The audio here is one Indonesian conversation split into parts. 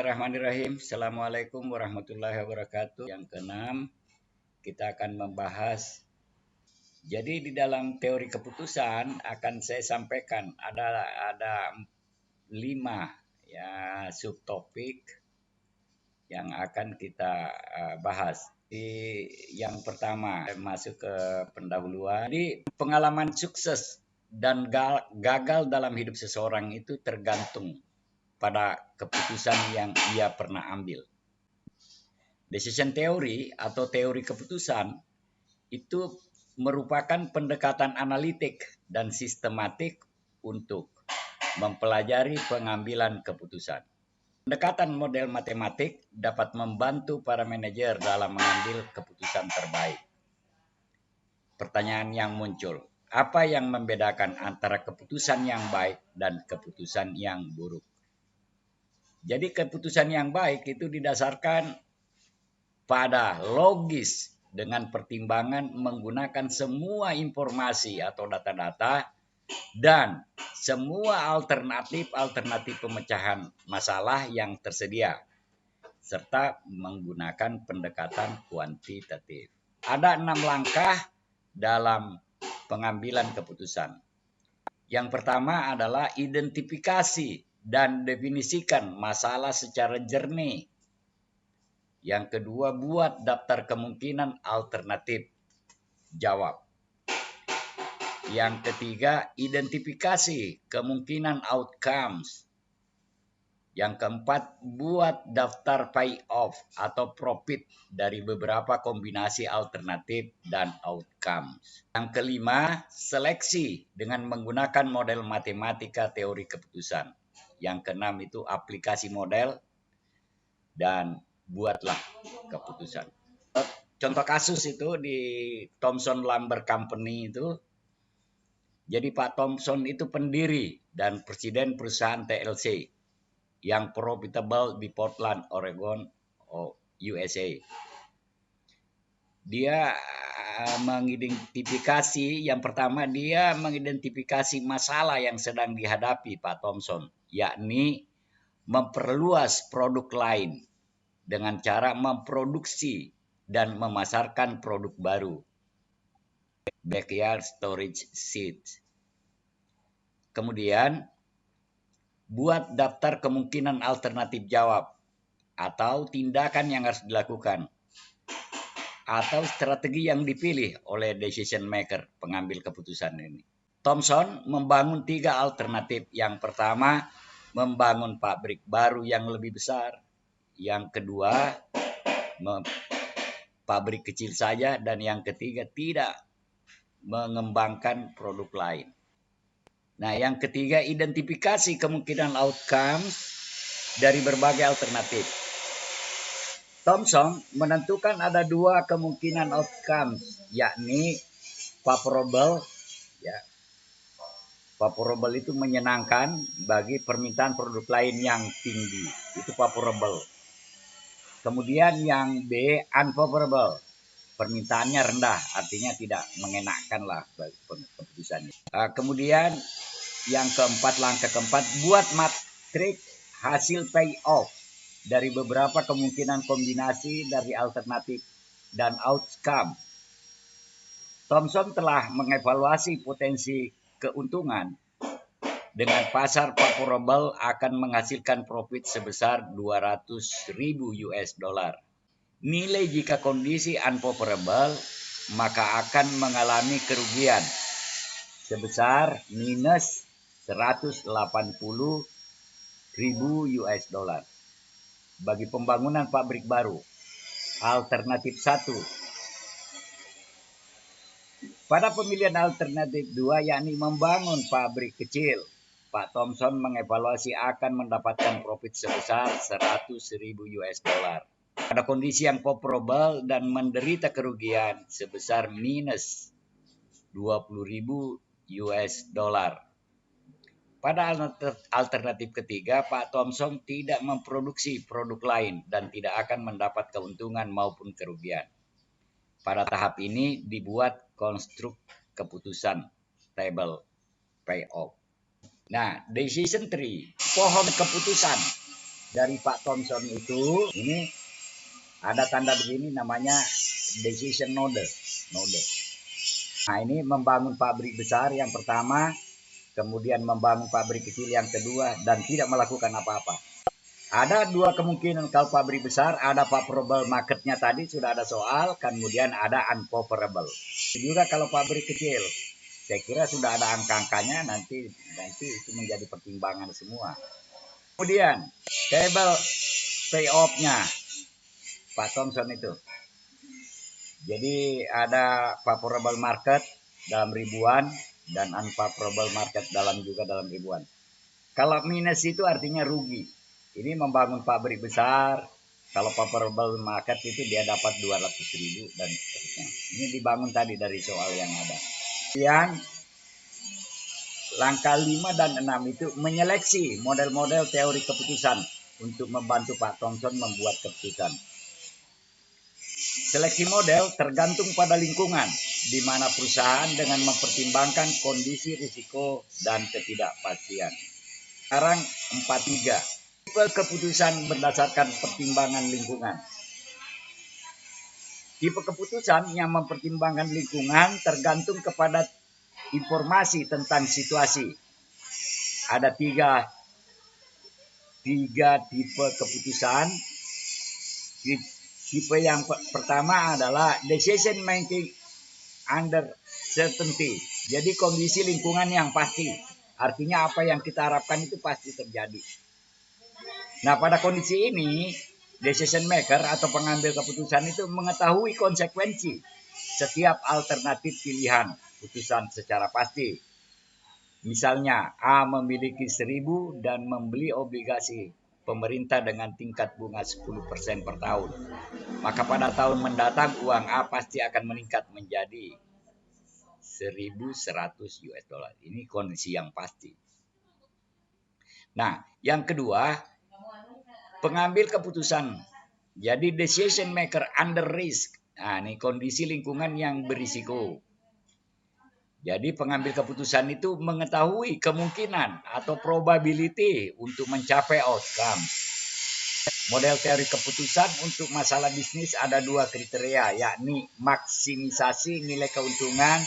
Bismillahirrahmanirrahim. Assalamualaikum warahmatullahi wabarakatuh. Yang keenam, kita akan membahas. Jadi di dalam teori keputusan akan saya sampaikan ada 5 ya subtopik yang akan kita bahas. Yang pertama masuk ke pendahuluan. Jadi pengalaman sukses dan gagal dalam hidup seseorang itu tergantung pada keputusan yang ia pernah ambil. Decision theory atau teori keputusan itu merupakan pendekatan analitik dan sistematik untuk mempelajari pengambilan keputusan. Pendekatan model matematik dapat membantu para manajer dalam mengambil keputusan terbaik. Pertanyaan yang muncul, apa yang membedakan antara keputusan yang baik dan keputusan yang buruk? Jadi keputusan yang baik itu didasarkan pada logis dengan pertimbangan menggunakan semua informasi atau data-data dan semua alternatif pemecahan masalah yang tersedia serta menggunakan pendekatan kuantitatif. Ada 6 langkah dalam pengambilan keputusan. Yang pertama adalah identifikasi dan definisikan masalah secara jernih. Yang kedua, buat daftar kemungkinan alternatif jawab. Yang ketiga, identifikasi kemungkinan outcomes. Yang keempat, buat daftar payoff atau profit dari beberapa kombinasi alternatif dan outcomes. Yang kelima, seleksi dengan menggunakan model matematika teori keputusan. Yang keenam itu aplikasi model dan buatlah keputusan. Contoh kasus itu di Thomson Lumber Company itu. Jadi Pak Thomson itu pendiri dan presiden perusahaan TLC yang profitable di Portland, Oregon, USA. Dia mengidentifikasi, yang pertama dia mengidentifikasi masalah yang sedang dihadapi Pak Thomson, yakni memperluas produk lain dengan cara memproduksi dan memasarkan produk baru. Backyard storage seeds. Kemudian buat daftar kemungkinan alternatif jawab atau tindakan yang harus dilakukan atau strategi yang dipilih oleh decision maker, pengambil keputusan ini. Thomson membangun 3 alternatif. Yang pertama, membangun pabrik baru yang lebih besar. Yang kedua, pabrik kecil saja. Dan yang ketiga, tidak mengembangkan produk lain. Nah, yang ketiga, identifikasi kemungkinan outcomes dari berbagai alternatif. Thomson menentukan ada 2 kemungkinan outcomes, yakni favorable, ya. Favorable itu menyenangkan bagi permintaan produk lain yang tinggi, itu favorable. Kemudian yang B, unfavorable, permintaannya rendah, artinya tidak mengenakkan lah keputusannya. Kemudian yang keempat, langkah keempat, buat matriks hasil payoff dari beberapa kemungkinan kombinasi dari alternatif dan outcome. Thomson telah mengevaluasi potensi keuntungan dengan pasar favorable akan menghasilkan profit sebesar 200.000 US dollar. Nilai jika kondisi unfavorable maka akan mengalami kerugian sebesar minus 180.000 US dollar. Bagi pembangunan pabrik baru, alternatif 1. Pada pemilihan alternatif 2, yakni membangun pabrik kecil, Pak Thomson mengevaluasi akan mendapatkan profit sebesar 100.000 US dollar. Pada kondisi yang favorable dan menderita kerugian sebesar minus 20.000 US dollar. Pada alternatif ketiga, Pak Thomson tidak memproduksi produk lain dan tidak akan mendapat keuntungan maupun kerugian. Pada tahap ini dibuat konstruk keputusan table payoff. Nah, decision tree, pohon keputusan. dari Pak Thomson itu, ini ada tanda begini namanya decision node. Nah, ini membangun pabrik besar yang pertama, kemudian membangun pabrik kecil yang kedua, dan tidak melakukan apa-apa. Ada dua kemungkinan kalau pabrik besar, ada favorable marketnya tadi sudah ada soal, kemudian ada unfavorable. Juga kalau pabrik kecil, saya kira sudah ada angka-angkanya, nanti itu menjadi pertimbangan semua. Kemudian table payoff-nya Pak Thomson itu. Jadi ada favorable market dalam ribuan dan unfavorable market dalam ribuan. Kalau minus itu artinya rugi. Ini membangun pabrik besar, kalau favorable market itu dia dapat 200.000 dan seterusnya. Ini dibangun tadi dari soal yang ada. Yang langkah 5 dan 6 itu menyeleksi model-model teori keputusan untuk membantu Pak Thomson membuat keputusan. Seleksi model tergantung pada lingkungan, di mana perusahaan dengan mempertimbangkan kondisi risiko dan ketidakpastian. Sekarang 43. Tipe keputusan berdasarkan pertimbangan lingkungan. Tipe keputusan yang mempertimbangkan lingkungan tergantung kepada informasi tentang situasi. Ada tiga tipe keputusan. Tipe yang pertama adalah decision making under certainty. Jadi kondisi lingkungan yang pasti. Artinya apa yang kita harapkan itu pasti terjadi. Nah, pada kondisi ini, decision maker atau pengambil keputusan itu mengetahui konsekuensi setiap alternatif pilihan putusan secara pasti. Misalnya, A memiliki 1.000 dan membeli obligasi pemerintah dengan tingkat bunga 10% per tahun. Maka pada tahun mendatang uang A pasti akan meningkat menjadi 1.100 US dollar. Ini kondisi yang pasti. Nah, yang kedua, pengambil keputusan. Jadi decision maker under risk. Nah, ini kondisi lingkungan yang berisiko. Jadi pengambil keputusan itu mengetahui kemungkinan atau probability untuk mencapai outcome. Model teori keputusan untuk masalah bisnis ada dua kriteria, yakni maksimisasi nilai keuntungan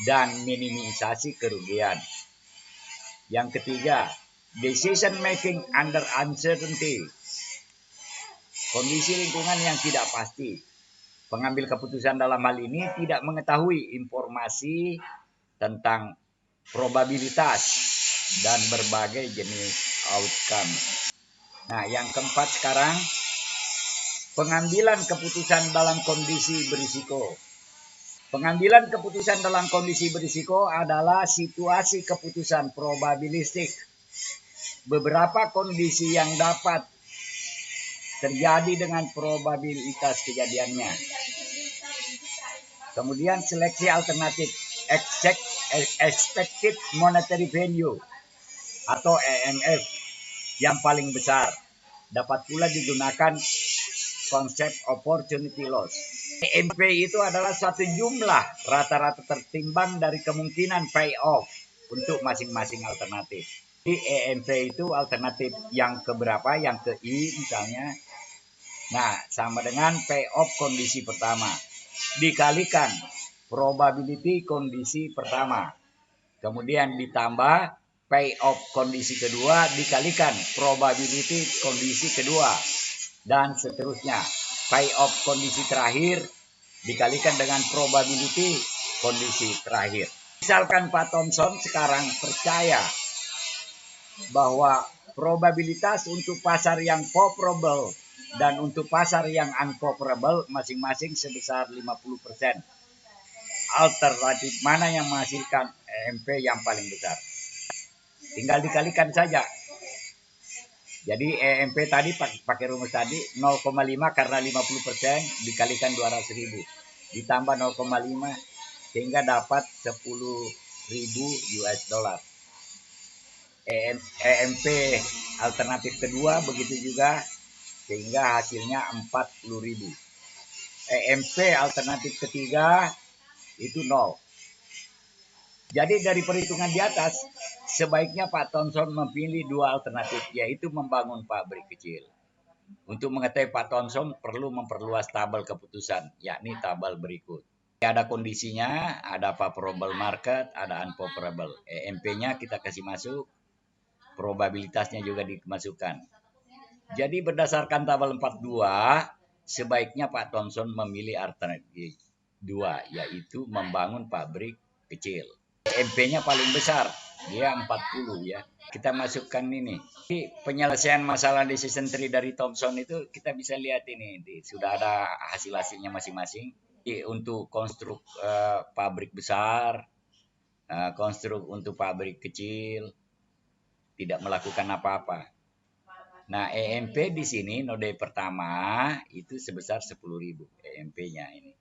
dan minimisasi kerugian. Yang ketiga, decision making under uncertainty. Kondisi lingkungan yang tidak pasti. Pengambil keputusan dalam hal ini tidak mengetahui informasi tentang probabilitas dan berbagai jenis outcome. Nah, yang keempat sekarang, pengambilan keputusan dalam kondisi berisiko. Pengambilan keputusan dalam kondisi berisiko adalah situasi keputusan probabilistik. Beberapa kondisi yang dapat terjadi dengan probabilitas kejadiannya. Kemudian seleksi alternatif, expected monetary value atau EMF yang paling besar. Dapat pula digunakan konsep opportunity loss. EMP itu adalah suatu jumlah rata-rata tertimbang dari kemungkinan payoff untuk masing-masing alternatif. Jadi EMP itu alternatif yang keberapa, yang ke I misalnya. Nah, sama dengan payoff kondisi pertama. Dikalikan probability kondisi pertama. Kemudian ditambah payoff kondisi kedua dikalikan probability kondisi kedua. Dan seterusnya. Payoff kondisi terakhir dikalikan dengan probability kondisi terakhir. Misalkan Pak Thomson sekarang percaya bahwa probabilitas untuk pasar yang favorable dan untuk pasar yang unfavorable masing-masing sebesar 50%. Alternatif mana yang menghasilkan EMP yang paling besar? Tinggal dikalikan saja. Jadi EMP tadi pakai rumus tadi 0,5 karena 50% dikalikan 200.000. Ditambah 0,5 sehingga dapat 10.000 US dollar. EMP alternatif kedua begitu juga sehingga hasilnya 40.000. EMP alternatif ketiga itu 0. Jadi dari perhitungan di atas, sebaiknya Pak Thomson memilih dua alternatif, yaitu membangun pabrik kecil. Untuk mengetahui Pak Thomson perlu memperluas tabel keputusan, yakni tabel berikut. Ada kondisinya, ada favorable market, ada unfavorable. EMP-nya kita kasih masuk, probabilitasnya juga dimasukkan. Jadi berdasarkan tabel 42, sebaiknya Pak Thomson memilih alternatif 2, yaitu membangun pabrik kecil. EMP-nya paling besar, dia 40 ya. Kita masukkan ini. Jadi penyelesaian masalah decision tree dari Thomson itu kita bisa lihat ini. Sudah ada hasil-hasilnya masing-masing. Untuk konstruk pabrik besar, konstruk untuk pabrik kecil, tidak melakukan apa-apa. Nah, EMP di sini node pertama itu sebesar 10.000 EMP-nya ini.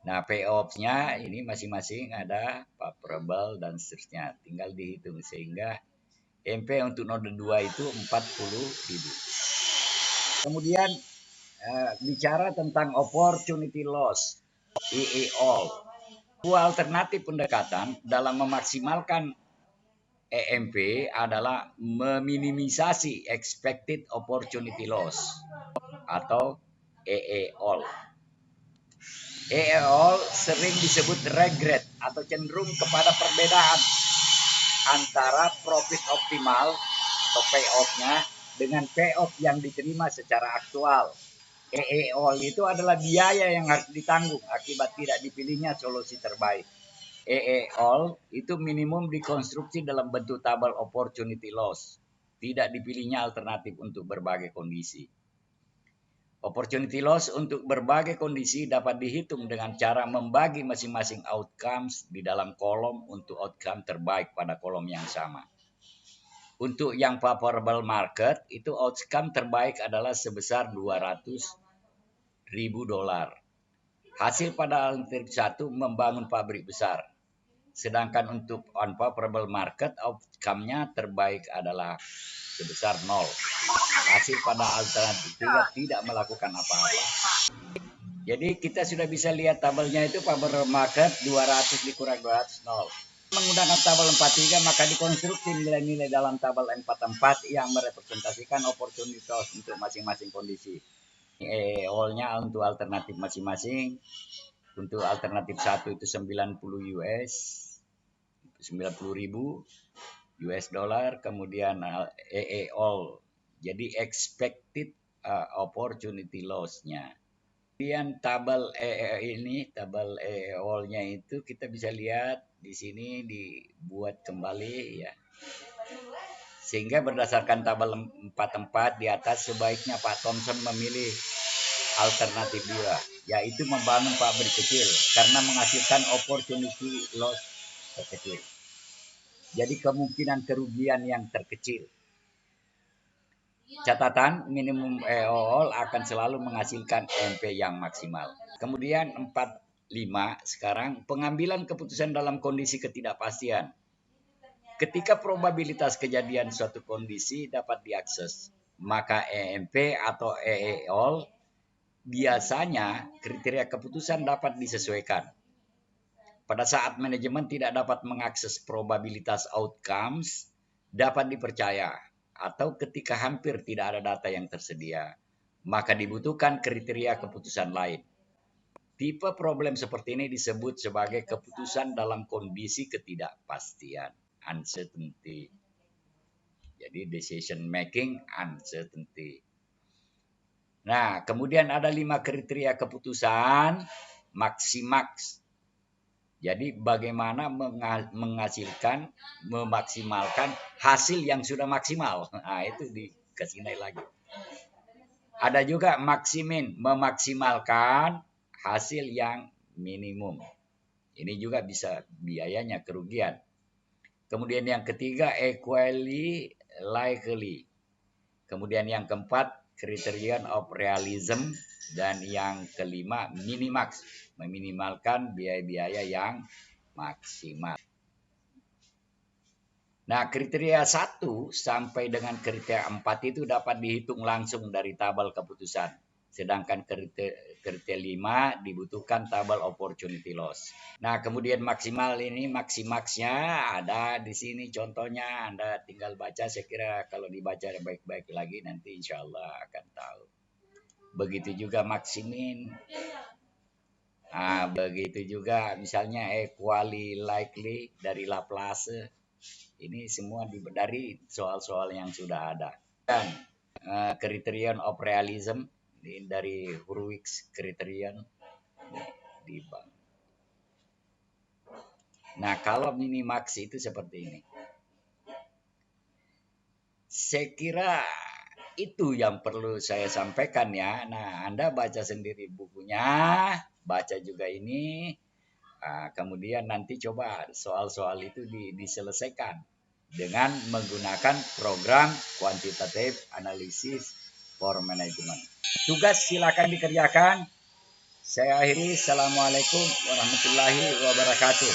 Nah, payoff-nya ini masing-masing ada favorable dan seterusnya. Tinggal dihitung sehingga EMP untuk node 2 itu 40.000. Kemudian bicara tentang opportunity loss, EE-all. Dua alternatif pendekatan dalam memaksimalkan EMP adalah meminimisasi expected opportunity loss atau EE-all. EE-all sering disebut regret atau cenderung kepada perbedaan antara profit optimal atau payoff-nya dengan payoff yang diterima secara aktual. EE-all itu adalah biaya yang harus ditanggung akibat tidak dipilihnya solusi terbaik. EE-all itu minimum dikonstruksi dalam bentuk tabel opportunity loss. Tidak dipilihnya alternatif untuk berbagai kondisi. Opportunity loss untuk berbagai kondisi dapat dihitung dengan cara membagi masing-masing outcomes di dalam kolom untuk outcome terbaik pada kolom yang sama. Untuk yang favorable market, itu outcome terbaik adalah sebesar 200.000 dolar. Hasil pada alternatif 1 membangun pabrik besar. Sedangkan untuk unfavorable market, outcome-nya terbaik adalah sebesar 0. Hasil pada alternatif 3 tidak melakukan apa-apa. Jadi kita sudah bisa lihat tabelnya itu favorable market 200 dikurang 200, 0. Menggunakan tabel 43 maka dikonstruksi nilai-nilai dalam tabel 44 yang merepresentasikan opportunity loss untuk masing-masing kondisi. EE-all-nya untuk alternatif masing-masing. Untuk alternatif 1 itu 90 US, 90.000 US dollar, kemudian EE-all. Jadi expected opportunity loss-nya. Kemudian tabel ini, tabel EE-all-nya itu kita bisa lihat di sini dibuat kembali ya. Sehingga berdasarkan tabel 44 di atas sebaiknya Pak Thomson memilih alternatif 2, yaitu membangun pabrik kecil karena menghasilkan opportunity loss terkecil. Jadi kemungkinan kerugian yang terkecil. Catatan, minimum EOL akan selalu menghasilkan EMP yang maksimal. Kemudian 45 sekarang pengambilan keputusan dalam kondisi ketidakpastian. Ketika probabilitas kejadian suatu kondisi dapat diakses, maka EMP atau EEOL biasanya kriteria keputusan dapat disesuaikan. Pada saat manajemen tidak dapat mengakses probabilitas outcomes, dapat dipercaya, atau ketika hampir tidak ada data yang tersedia, maka dibutuhkan kriteria keputusan lain. Tipe problem seperti ini disebut sebagai keputusan dalam kondisi ketidakpastian, uncertainty. Jadi decision making uncertainty. Nah, kemudian ada 5 kriteria keputusan maksimax. Jadi bagaimana menghasilkan, memaksimalkan hasil yang sudah maksimal. Nah, itu dikasih nilai lagi. Ada juga maksimin, memaksimalkan hasil yang minimum. Ini juga bisa biayanya kerugian. Kemudian yang ketiga equally likely. Kemudian yang keempat criterion of realism, dan yang kelima minimax, meminimalkan biaya-biaya yang maksimal. Nah, kriteria 1 sampai dengan kriteria 4 itu dapat dihitung langsung dari tabel keputusan. Sedangkan kriteria 5 dibutuhkan tabel opportunity loss. Nah, kemudian maksimal ini maksimaxnya ada di sini contohnya. Anda tinggal baca, saya kira kalau dibaca baik-baik lagi nanti insya Allah akan tahu. Begitu juga maksimin. Nah, begitu juga misalnya equally likely dari Laplace. Ini semua dari soal-soal yang sudah ada. Dan criterion of realism dari Hurwitz criterion di bank. Nah, kalau minimax itu seperti ini. Saya kira itu yang perlu saya sampaikan ya. Nah, Anda baca sendiri bukunya, baca juga ini. Kemudian nanti coba soal-soal itu diselesaikan dengan menggunakan program quantitative analysis for management. Tugas silakan dikerjakan. Saya akhiri. Assalamualaikum warahmatullahi wabarakatuh.